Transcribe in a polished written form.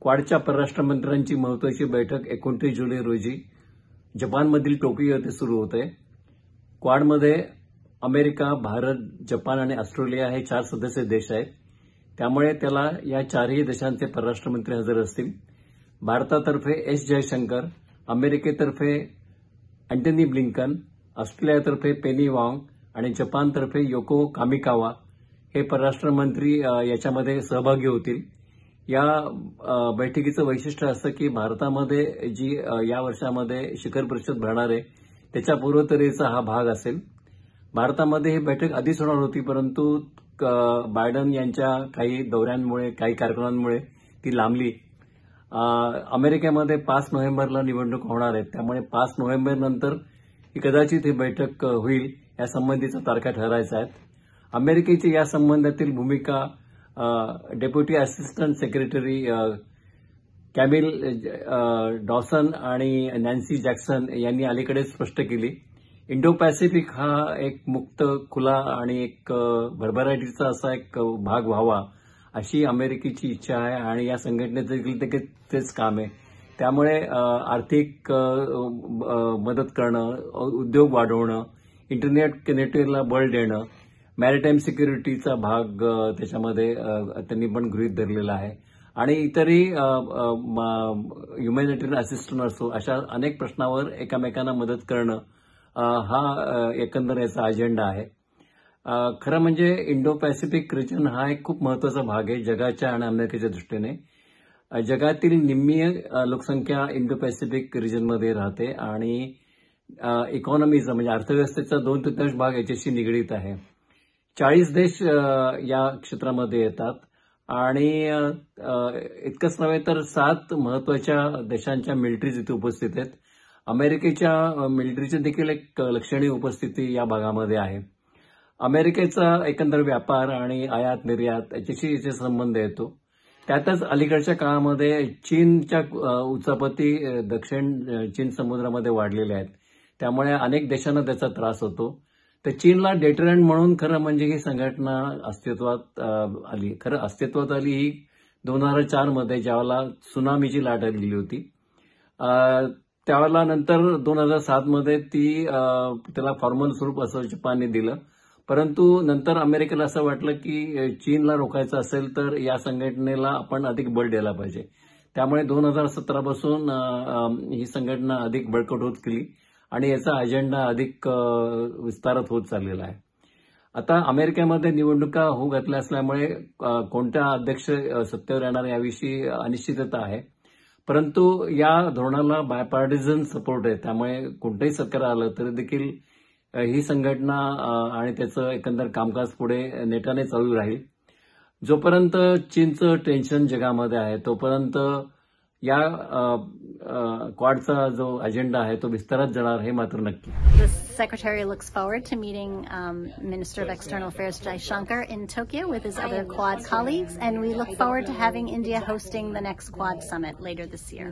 क्वाडच्या परराष्ट्र मंत्र्यांची महत्वाची बैठक 29 जुलै रोजी जपानमधील टोकियो येथे सुरू होते. क्वाडमध्ये अमेरिका, भारत, जपान आणि ऑस्ट्रेलिया हे 4 सदस्य देश आहेत. त्यामुळे त्याला या 4ही देशांचे परराष्ट्र मंत्री हजर असतील. भारतातर्फे एस जयशंकर, अमेरिकेतर्फे अँटनी ब्लिंकन, ऑस्ट्रेलियातर्फे पेनी वांग आणि जपानतर्फे योको कामिकावा हे परराष्ट्र मंत्री याच्यामध्ये सहभागी होतील. या बैठकीचं वैशिष्ट्य असं की भारतामध्ये जी या वर्षामध्ये शिखर परिषद भरणार आहे त्याच्या पूर्वतयारीचा हा भाग असेल. भारतामध्ये ही बैठक आधीच होणार होती, परंतु बायडन यांच्या काही दौऱ्यांमुळे, काही कार्यक्रमांमुळे ती लांबली. अमेरिकेमध्ये 5 नोव्हेंबरला निवडणूक होणार आहेत, त्यामुळे 5 नोव्हेंबरनंतर ही कदाचित ही बैठक होईल. या संबंधीच्या तारखा ठरायच्या आहेत. अमेरिकेची या संबंधातील भूमिका डेप्युटी असिस्टंट सेक्रेटरी कॅमिल डॉसन आणि नॅन्सी जॅक्सन यांनी अलीकडेच स्पष्ट केली. इंडो पॅसिफिक हा एक मुक्त, खुला आणि एक भरभराटीचा असा एक भाग व्हावा अशी अमेरिकेची इच्छा आहे आणि या संघटनेचं देखील तेच काम आहे. त्यामुळे आर्थिक मदत करणं, उद्योग वाढवणं, इंटरनेट कनेक्टिव्हिटीला बळ देणं, मॅरिटाईम सिक्युरिटीचा भाग त्याच्यामध्ये त्यांनी पण गृहीत धरलेला आहे आणि इतरही ह्युमॅनिटेरियन असिस्टंट असो अशा अनेक प्रश्नावर एकमेकांना मदत करणं हा एकंदर याचा अजेंडा आहे. खरं म्हणजे इंडो पॅसिफिक रिजन हा एक खूप महत्वाचा भाग आहे जगाच्या आणि अमेरिकेच्या दृष्टीने. जगातील निम्मी लोकसंख्या इंडो पॅसिफिक रिजनमध्ये राहते आणि इकॉनॉमीचा म्हणजे अर्थव्यवस्थेचा 2/3 भाग याच्याशी निगडीत आहे. 40 देश या क्षेत्रामध्ये येतात आणि इतकंच नव्हे तर 7 महत्वाच्या देशांच्या मिलिटरीज इथे उपस्थित आहेत. अमेरिकेच्या मिलिटरीची देखील एक लक्षणीय उपस्थिती या भागामध्ये आहे. अमेरिकेचा एकंदर व्यापार आणि आयात निर्यात याच्याशी याचे संबंध येतो. त्यातच अलीकडच्या काळामध्ये चीनच्या उचापती दक्षिण चीन समुद्रामध्ये वाढलेल्या आहेत. त्यामुळे अनेक देशांना त्याचा त्रास होतो. तर चीनला डेटरंट म्हणून खरं म्हणजे ही संघटना अस्तित्वात आली. खरं अस्तित्वात आली ही 2004 मध्ये ज्यावेळेला त्सुनामीची लाट आलेली होती. त्यावेळेला नंतर 2007 मध्ये त्याला फॉर्मल स्वरूप असं जपानने दिलं. परंतु नंतर अमेरिकेला असं वाटलं की चीनला रोखायचं असेल तर या संघटनेला आपण अधिक बळ द्यायला पाहिजे. त्यामुळे 2017 पासून ही संघटना अधिक बळकट होत गेली आणि याचा अजेंडा अधिक विस्तारित होत चाललेला आहे. आता अमेरिकेमध्ये निवडणुका होऊ घातल्या असल्यामुळे कोणत्या अध्यक्ष सत्तेवर येणार याविषयी अनिश्चितता आहे. परंतु या धोरणाला बायपार्टिझन सपोर्ट आहे. त्यामुळे कोणतंही सरकार आलं तरी देखील ही संघटना आणि त्याचं एकंदर कामकाज पुढे नेटाने चालू राहील. जोपर्यंत चीनचं टेन्शन जगामध्ये आहे तोपर्यंत या क्वाडचा जो अजेंडा आहे तो विस्तारात जाणार हे मात्र नक्की. The Secretary looks forward to meeting Minister of External Affairs Jai Shankar in Tokyo with his other Quad colleagues, and we look forward to having India hosting the next Quad summit later this year.